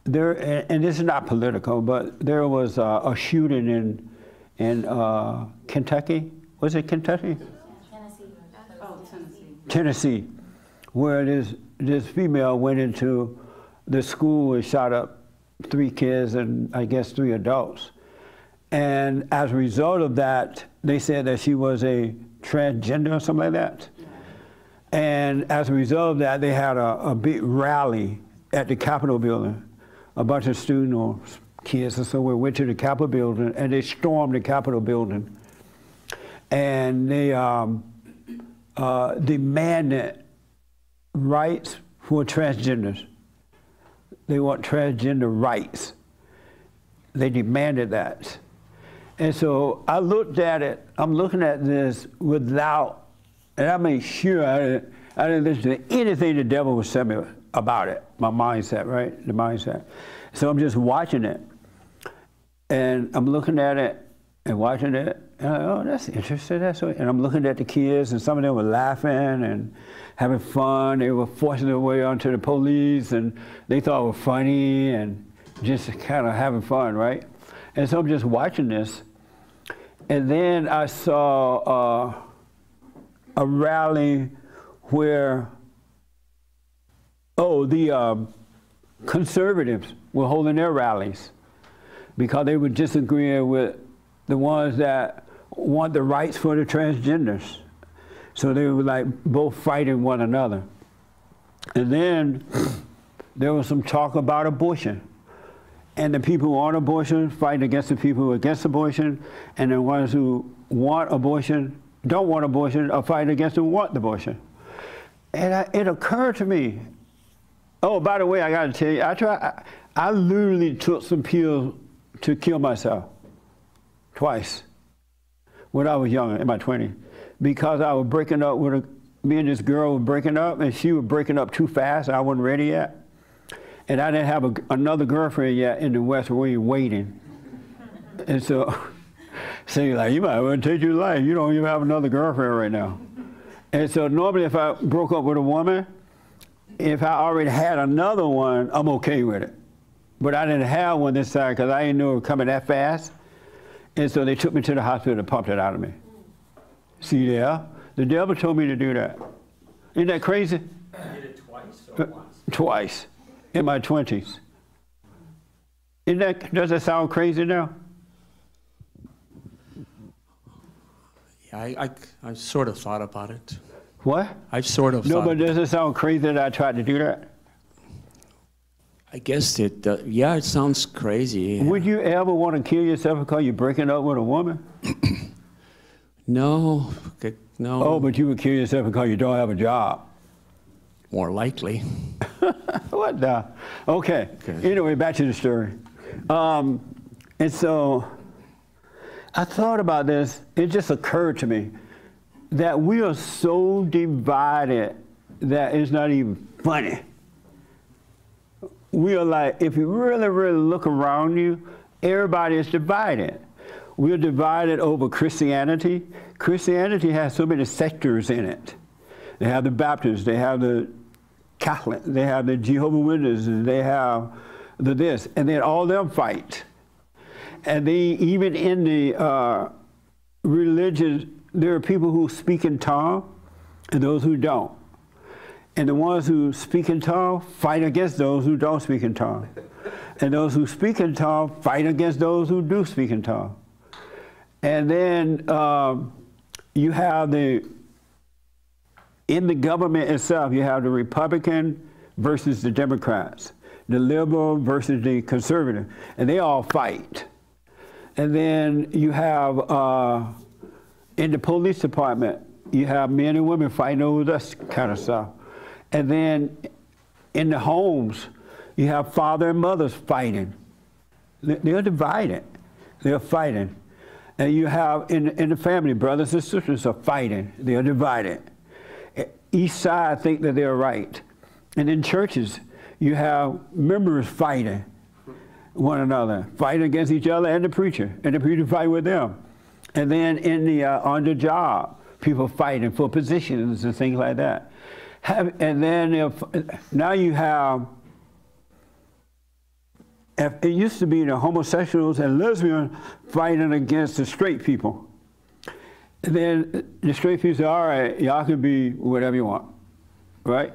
and this is not political, but there was a shooting in Kentucky. Was it Kentucky? Tennessee. Oh, Tennessee. Tennessee, where this female went into the school and shot up 3 kids and I guess 3 adults. And as a result of that, they said that she was a transgender or something like that. And as a result of that, they had a big rally at the Capitol building. A bunch of students or kids or somewhere went to the Capitol building and they stormed the Capitol building. And they demanded rights for transgenders. They want transgender rights. They demanded that. And so I looked at it, I'm looking at this without, and I made sure I didn't listen to anything the devil was telling me about it, my mindset, right? The mindset. So I'm just watching it. And I'm looking at it and watching it. And I'm like, oh, that's interesting. And I'm looking at the kids, and some of them were laughing and having fun. They were forcing their way onto the police, and they thought it was funny and just kind of having fun, right? And so I'm just watching this. And then I saw a rally where, the conservatives were holding their rallies because they were disagreeing with the ones that want the rights for the transgenders. So they were like both fighting one another. And then there was some talk about abortion. And the people who want abortion fight against the people who are against abortion, and the ones who want abortion, don't want abortion, are fighting against who want the abortion. And it occurred to me, oh, by the way, I gotta tell you, I literally took some pills to kill myself twice when I was younger, in my 20s, because I was breaking up with me and this girl were breaking up, and she was breaking up too fast. I wasn't ready yet. And I didn't have another girlfriend yet in the West where you're waiting. And so you're like, you might want to take your life. You don't even have another girlfriend right now. And so normally if I broke up with a woman, if I already had another one, I'm okay with it. But I didn't have one this time because I didn't know it was coming that fast. And so they took me to the hospital and pumped it out of me. See there? The devil told me to do that. Isn't that crazy? You did it twice or once? Twice. In my 20s. Does that sound crazy now? Yeah, I sort of thought about it. What? I've sort of No, thought. but does it sound crazy that I tried to do that? I guess it, yeah, it sounds crazy. Yeah. Would you ever want to kill yourself because you're breaking up with a woman? No, no. Oh, but you would kill yourself because you don't have a job. More likely. What the? Okay. Anyway, back to the story. And so I thought about this. It just occurred to me that we are so divided that it's not even funny. We are like, if you really, really look around you, everybody is divided. We're divided over Christianity. Christianity has so many sectors in it. They have the Baptists, they have the Catholic, they have the Jehovah's Witnesses, they have the this, and then all of them fight. And they, even in the religion, there are people who speak in tongues and those who don't. And the ones who speak in tongues fight against those who don't speak in tongues. And those who speak in tongues fight against those who do speak in tongues. And then you have in the government itself, you have the Republican versus the Democrats, the liberal versus the conservative, and they all fight. And then you have, in the police department, you have men and women fighting over this kind of stuff. And then in the homes, you have father and mothers fighting. They're divided. They're fighting. And you have in the family, brothers and sisters are fighting. They're divided. Each side think that they're right. And in churches, you have members fighting one another, fighting against each other and the preacher fight with them. And then in the on the job, people fighting for positions and things like that. And then now you have It used to be the homosexuals and lesbians fighting against the straight people. And then the straight people say, all right, y'all can be whatever you want, right?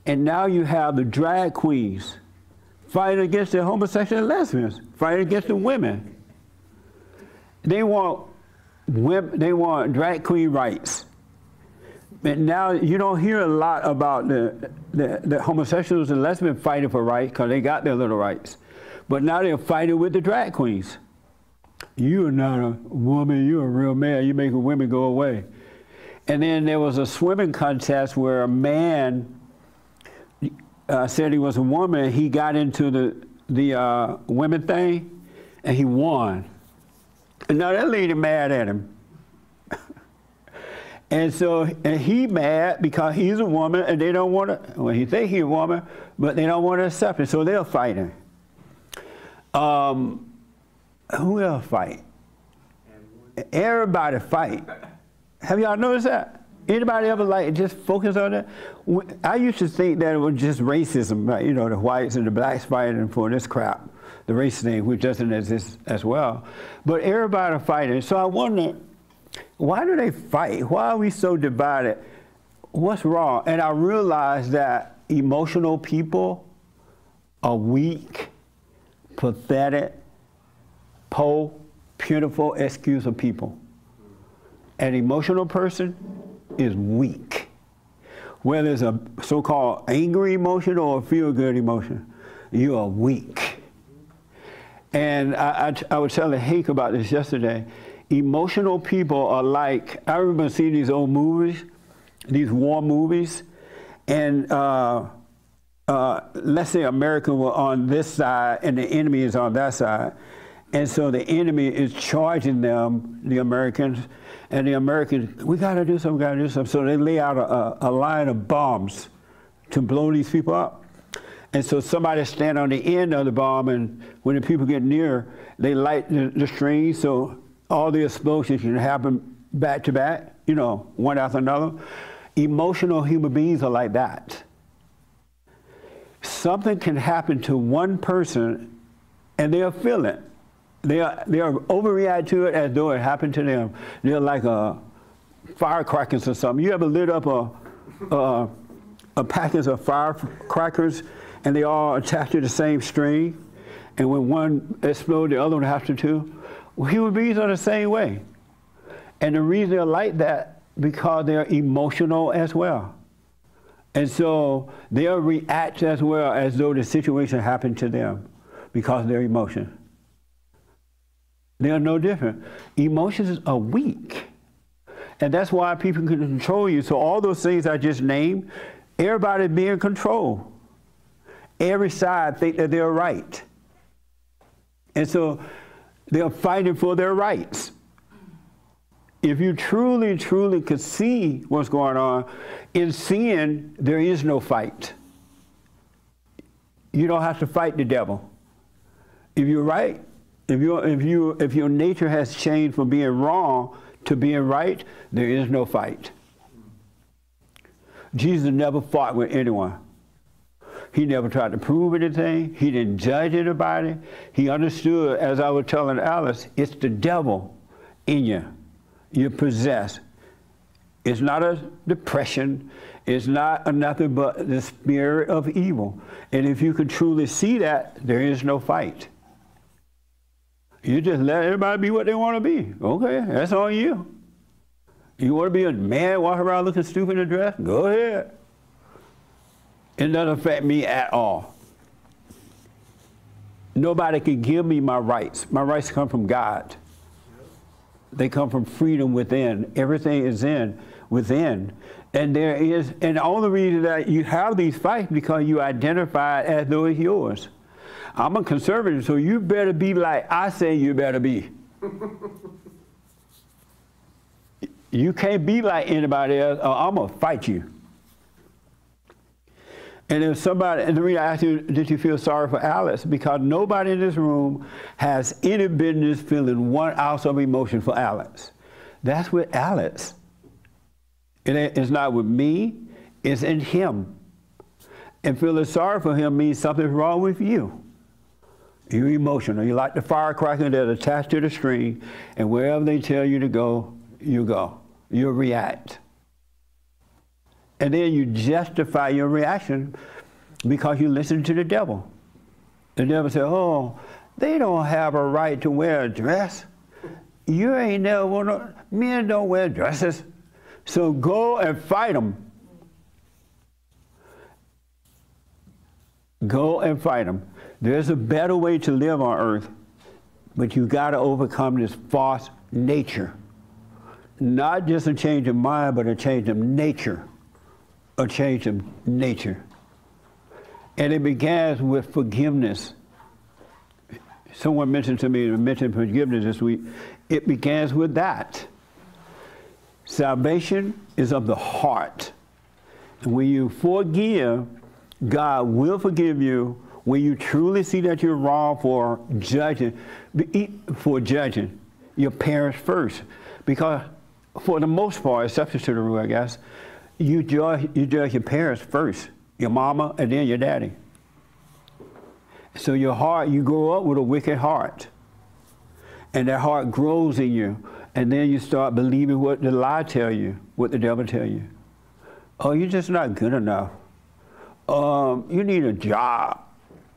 And now you have the drag queens fighting against the homosexual and lesbians, fighting against the women. They want drag queen rights. And now you don't hear a lot about the homosexuals and lesbians fighting for rights because they got their little rights. But now they're fighting with the drag queens. You are not a woman, you're a real man, you make women go away. And then there was a swimming contest where a man said he was a woman. He got into the women thing and he won. And now that lady mad at him. And he mad because he's a woman and they don't want to, well, he think he's a woman, but they don't want to accept it, so they're fighting. Who else fight? Everybody fight. Have y'all noticed that? Anybody ever like just focus on that? I used to think that it was just racism, right? You know, the whites and the blacks fighting for this crap, the race thing, which doesn't exist as well. But everybody fighting. So I wonder, why do they fight? Why are we so divided? What's wrong? And I realized that emotional people are weak, pathetic, pitiful excuse of people. An emotional person is weak. Whether it's a so-called angry emotion or a feel-good emotion, you are weak. And I was telling Hank about this yesterday. Emotional people are like, I remember seeing these old movies, these war movies, and let's say America were on this side and the enemy is on that side. And so the enemy is charging them, the Americans, and the Americans, we gotta do something, we gotta do something. So they lay out a line of bombs to blow these people up. And so somebody stand on the end of the bomb, and when the people get near, they light the string, so all the explosions can happen back to back, you know, one after another. Emotional human beings are like that. Something can happen to one person, and they'll feel it. They are overreact to it as though it happened to them. They're like firecrackers or something. You ever lit up a package of firecrackers and they all attached to the same string, and when one explodes, the other one has to too? Well, human beings are the same way. And the reason they're like that, because they're emotional as well. And so they'll react as well as though the situation happened to them because of their emotion. They are no different. Emotions are weak. And that's why people can control you. So all those things I just named, everybody be in control. Every side think that they're right. And so they're fighting for their rights. If you truly, truly could see what's going on, in sin, there is no fight. You don't have to fight the devil. If you're right, if your nature has changed from being wrong to being right, there is no fight. Jesus never fought with anyone. He never tried to prove anything. He didn't judge anybody. He understood, as I was telling Alice, it's the devil in you. You're possessed. It's not a depression. It's not nothing but the spirit of evil. And if you can truly see that, there is no fight. You just let everybody be what they want to be. Okay, that's on you. You want to be a man walking around looking stupid in a dress? Go ahead. It doesn't affect me at all. Nobody can give me my rights. My rights come from God. They come from freedom within. Everything is within. And there is, and the only reason that you have these fights because you identify as though it's yours. I'm a conservative, so you better be like I say you better be. You can't be like anybody else, or I'm gonna fight you. And if somebody, and the reason I asked you, did you feel sorry for Alice? Because nobody in this room has any business feeling 1 ounce of emotion for Alice. That's with Alice. It's not with me, it's in him. And feeling sorry for him means something's wrong with you. You're emotional. You're like the firecracker that's attached to the string, and wherever they tell you to go, you go. You react. And then you justify your reaction because you listen to the devil. The devil says, oh, they don't have a right to wear a dress. You ain't never want men don't wear dresses. So go and fight them. Go and fight them. There's a better way to live on earth, but you got to overcome this false nature. Not just a change of mind, but a change of nature. A change of nature. And it begins with forgiveness. Someone mentioned forgiveness this week. It begins with that. Salvation is of the heart. And when you forgive, God will forgive you when you truly see that you're wrong for judging your parents first. Because for the most part, exception to the rule, I guess, you judge your parents first, your mama and then your daddy. So your heart, you grow up with a wicked heart. And that heart grows in you. And then you start believing what the lie tell you, what the devil tell you. Oh, you're just not good enough. You need a job.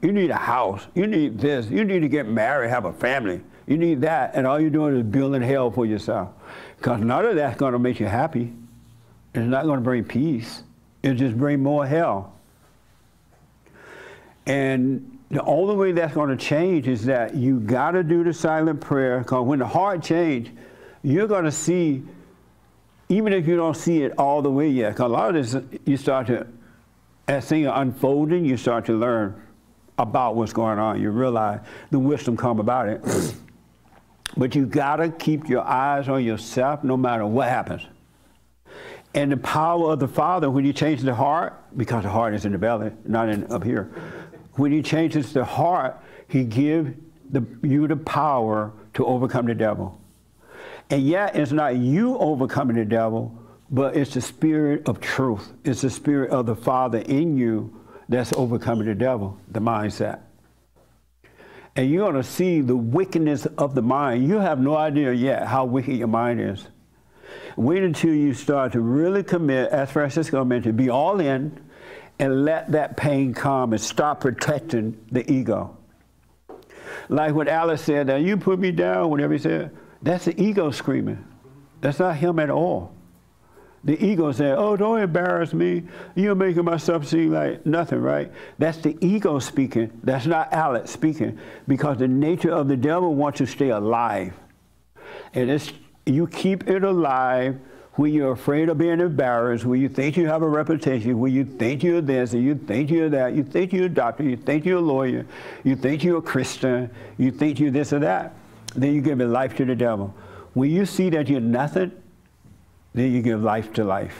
You need a house. You need this. You need to get married, have a family. You need that. And all you're doing is building hell for yourself. Because none of that's going to make you happy. It's not going to bring peace. It'll just bring more hell. And the only way that's going to change is that you got to do the silent prayer. Because when the heart changes, you're going to see, even if you don't see it all the way yet, because a lot of this, you start to, as things are unfolding, you start to learn about what's going on. You realize the wisdom come about it. But you got to keep your eyes on yourself no matter what happens. And the power of the Father, when He changes the heart, because the heart is in the belly, not up here. When He changes the heart, He gives you the power to overcome the devil. And yet, it's not you overcoming the devil, but it's the spirit of truth. It's the spirit of the Father in you that's overcoming the devil, the mindset. And you're going to see the wickedness of the mind. You have no idea yet how wicked your mind is. Wait until you start to really commit, as Francisco mentioned, be all in and let that pain come and stop protecting the ego. Like what Alice said, now you put me down, whatever he said, that's the ego screaming. That's not him at all. The ego said, oh, don't embarrass me. You're making myself seem like nothing, right? That's the ego speaking. That's not Alex speaking. Because the nature of the devil wants to stay alive. And you keep it alive when you're afraid of being embarrassed, when you think you have a reputation, when you think you're this and you think you're that, you think you're a doctor, you think you're a lawyer, you think you're a Christian, you think you're this or that, then you give your life to the devil. When you see that you're nothing, then you give life to life.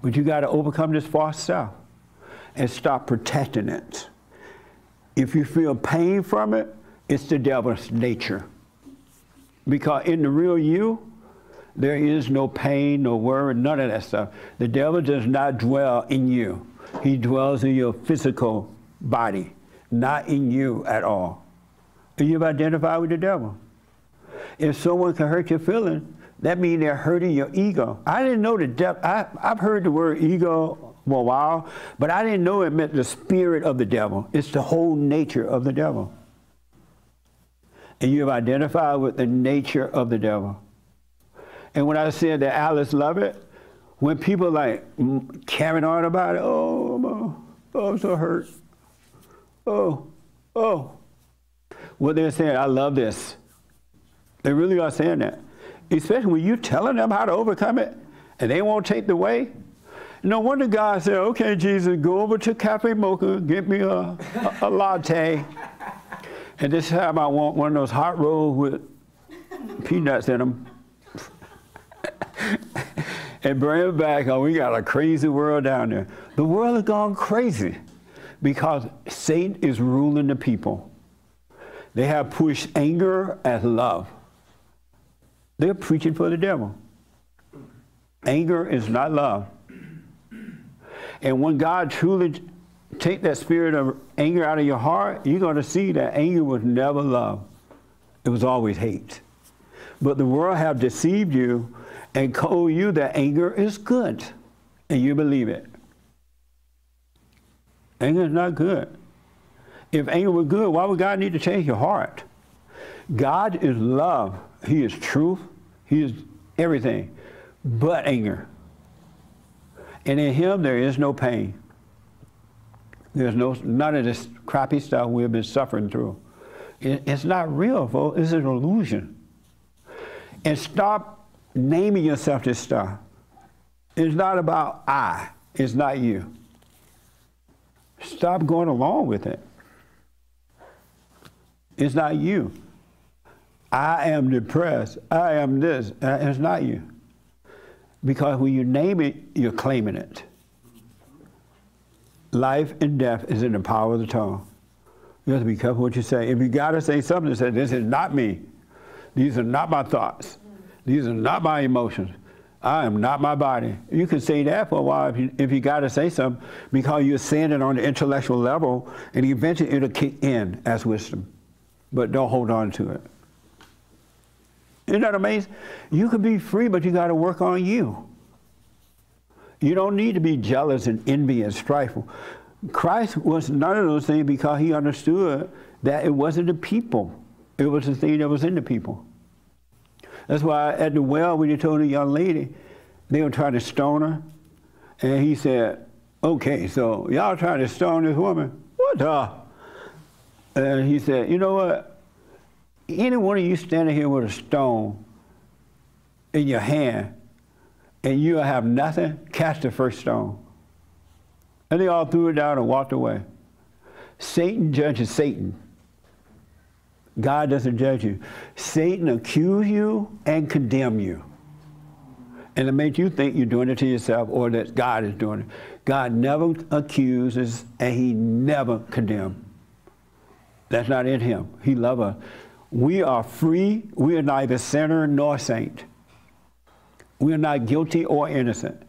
But you got to overcome this false self and stop protecting it. If you feel pain from it, it's the devil's nature. Because in the real you, there is no pain, no worry, none of that stuff. The devil does not dwell in you. He dwells in your physical body, not in you at all. And you've identified with the devil. If someone can hurt your feelings, that means they're hurting your ego. I didn't know the devil. I've heard the word ego for a while, but I didn't know it meant the spirit of the devil. It's the whole nature of the devil. And you've identified with the nature of the devil. And when I said that Alice loved it, when people like carrying on about it, oh, I'm so hurt. Oh. What they're saying, I love this. They really are saying that. Especially when you're telling them how to overcome it, and they won't take the way. No wonder God said, okay, Jesus, go over to Cafe Mocha, get me a latte. And this time I want one of those hot rolls with peanuts in them. And bring it back. Oh, we got a crazy world down there. The world has gone crazy because Satan is ruling the people. They have pushed anger as love. They're preaching for the devil. Anger is not love. And when God truly take that spirit of anger out of your heart, you're going to see that anger was never love. It was always hate. But the world have deceived you and told you that anger is good, and you believe it. Anger is not good. If anger were good, why would God need to change your heart? God is love. He is truth. He is everything but anger. And in him there is no pain. There's none of this crappy stuff we've been suffering through. It's not real, folks. It's an illusion. And stop naming yourself this stuff. It's not about I. It's not you. Stop going along with it. It's not you. I am depressed. I am this. It's not you. Because when you name it, you're claiming it. Life and death is in the power of the tongue. You have to be careful what you say. If you got to say something, say, this is not me. These are not my thoughts. These are not my emotions. I am not my body. You can say that for a while if you got to say something, because you're saying it on the intellectual level, and eventually it'll kick in as wisdom. But don't hold on to it. Isn't that amazing? You can be free, but you got to work on you. You don't need to be jealous and envy and strifeful. Christ was none of those things because he understood that it wasn't the people. It was the thing that was in the people. That's why at the well, when he told the young lady, they were trying to stone her. And he said, okay, so y'all trying to stone this woman? What the? And he said, you know what? Any one of you standing here with a stone in your hand and you have nothing, cast the first stone. And they all threw it down and walked away. Satan judges Satan. God doesn't judge you. Satan accuses you and condemn you. And it makes you think you're doing it to yourself or that God is doing it. God never accuses and he never condemns. That's not in him. He loves us. We are free. We are neither sinner nor saint. We are not guilty or innocent.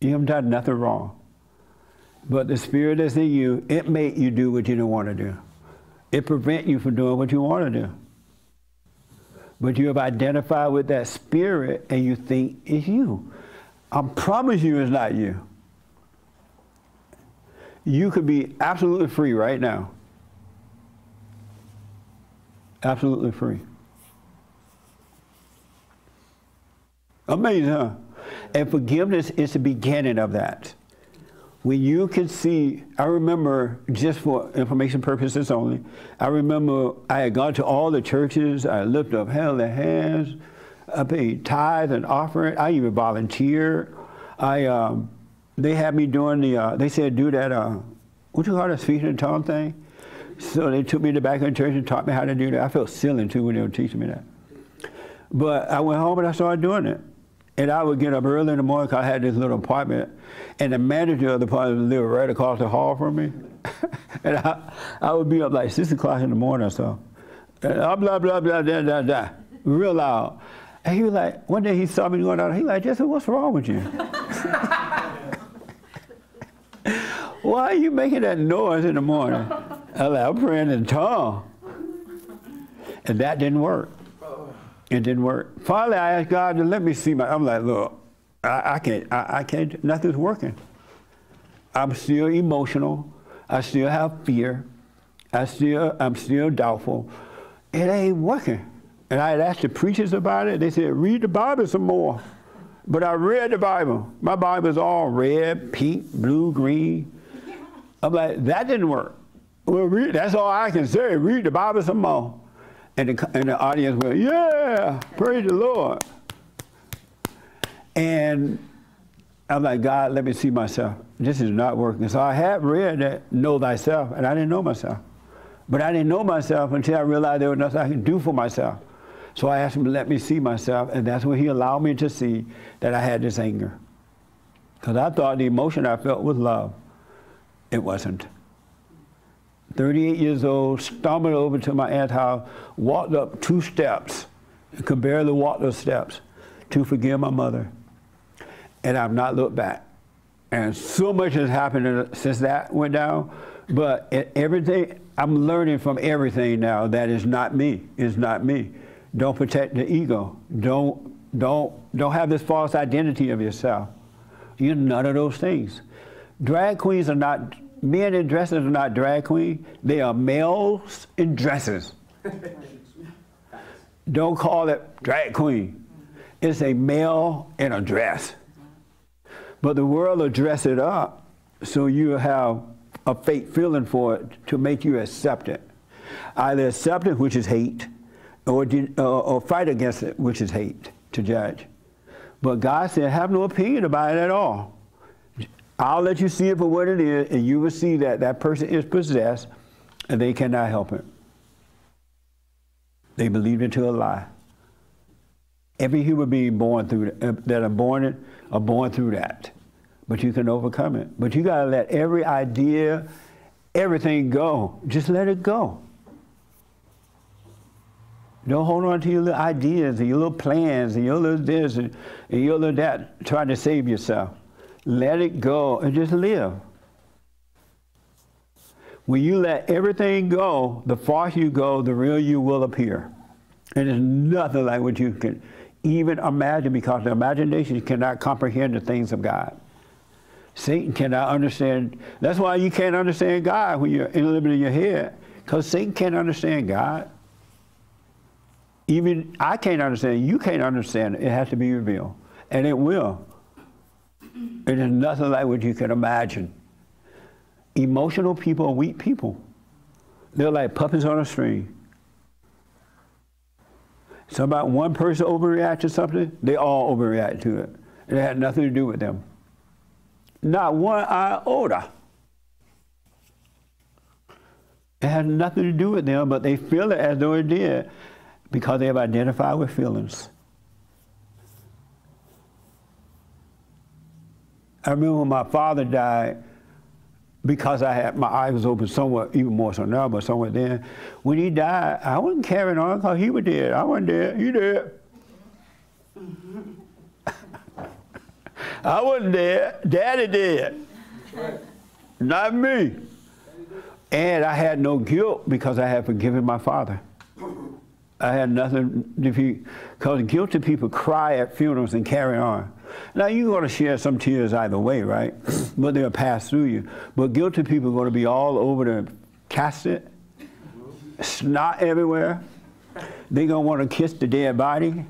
You haven't done nothing wrong. But the spirit that's in you, it makes you do what you don't want to do. It prevents you from doing what you want to do. But you have identified with that spirit and you think it's you. I promise you it's not you. You could be absolutely free right now. Absolutely free. Amazing, huh? And forgiveness is the beginning of that. When you can see, I remember, just for information purposes only, I remember I had gone to all the churches, I lifted up held their hands, I paid tithe and offering, I even volunteered. They had me doing they said do that, what you call that, speaking in tongue thing? So they took me to the back of the church and taught me how to do that. I felt silly too when they were teaching me that. But I went home and I started doing it. And I would get up early in the morning because I had this little apartment. And the manager of the apartment lived right across the hall from me. And I would be up like 6 o'clock in the morning or so. And blah, blah, blah, blah, blah, blah, real loud. And he was like, one day he saw me going out. He was like, Jesse, what's wrong with you? Why are you making that noise in the morning? I was like, I'm praying in tongue. And that didn't work. It didn't work. Finally, I asked God to let me see I'm like, look, I can't, nothing's working. I'm still emotional. I still have fear. I'm still doubtful. It ain't working. And I had asked the preachers about it. They said, read the Bible some more. But I read the Bible. My Bible's all red, pink, blue, green. I'm like, that didn't work. Well, that's all I can say. Read the Bible some more. And the audience went, yeah, praise the Lord. And I'm like, God, let me see myself. This is not working. So I had read that, know thyself, and I didn't know myself. But I didn't know myself until I realized there was nothing I could do for myself. So I asked him to let me see myself, and that's when he allowed me to see that I had this anger. Because I thought the emotion I felt was love. It wasn't. 38 years old, stumbled over to my aunt's house, walked up 2 steps, could barely walk those steps to forgive my mother. And I've not looked back. And so much has happened since that went down. But everything, I'm learning from everything now that is not me. It's not me. Don't protect the ego. Don't have this false identity of yourself. You're none of those things. Drag queens are not, men in dresses are not drag queens. They are males in dresses. Don't call it drag queen. It's a male in a dress. But the world will dress it up so you have a fake feeling for it to make you accept it. Either accept it, which is hate, or fight against it, which is hate, to judge. But God said, have no opinion about it at all. I'll let you see it for what it is, and you will see that that person is possessed, and they cannot help it. They believed into a lie. Every human being born through that are born through that. But you can overcome it. But you got to let every idea, everything go. Just let it go. Don't hold on to your little ideas and your little plans and your little this and your little that, trying to save yourself. Let it go and just live. When you let everything go, the farther you go, the real you will appear. And it's nothing like what you can even imagine, because the imagination cannot comprehend the things of God. Satan cannot understand. That's why you can't understand God when you're in the limit of your head, because Satan can't understand God. Even I can't understand. You can't understand it. It has to be revealed, and it will. It is nothing like what you can imagine. Emotional people are weak people. They're like puppets on a string. So about one person overreact to something, they all overreact to it. It had nothing to do with them. Not one iota. It had nothing to do with them, but they feel it as though it did because they have identified with feelings. I remember when my father died, because I had my eyes was open somewhat, even more so now, but somewhat then. When he died, I wasn't carrying on because he was dead. I wasn't dead. He dead. I wasn't dead. Daddy dead. Right. Not me. And I had no guilt because I had forgiven my father. I had nothing to be, because guilty people cry at funerals and carry on. Now, you're going to share some tears either way, right? But they'll pass through you. But guilty people are going to be all over the casket, snot everywhere. They're going to want to kiss the dead body.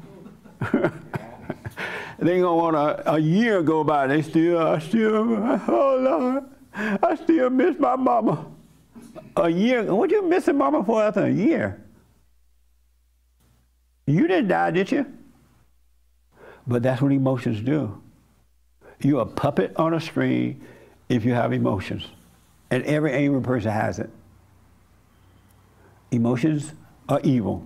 They're going to want a year go by. I still, oh Lord, I still miss my mama. A year, what you missing mama for after a year? You didn't die, did you? But that's what emotions do. You're a puppet on a string if you have emotions. And every angry person has it. Emotions are evil.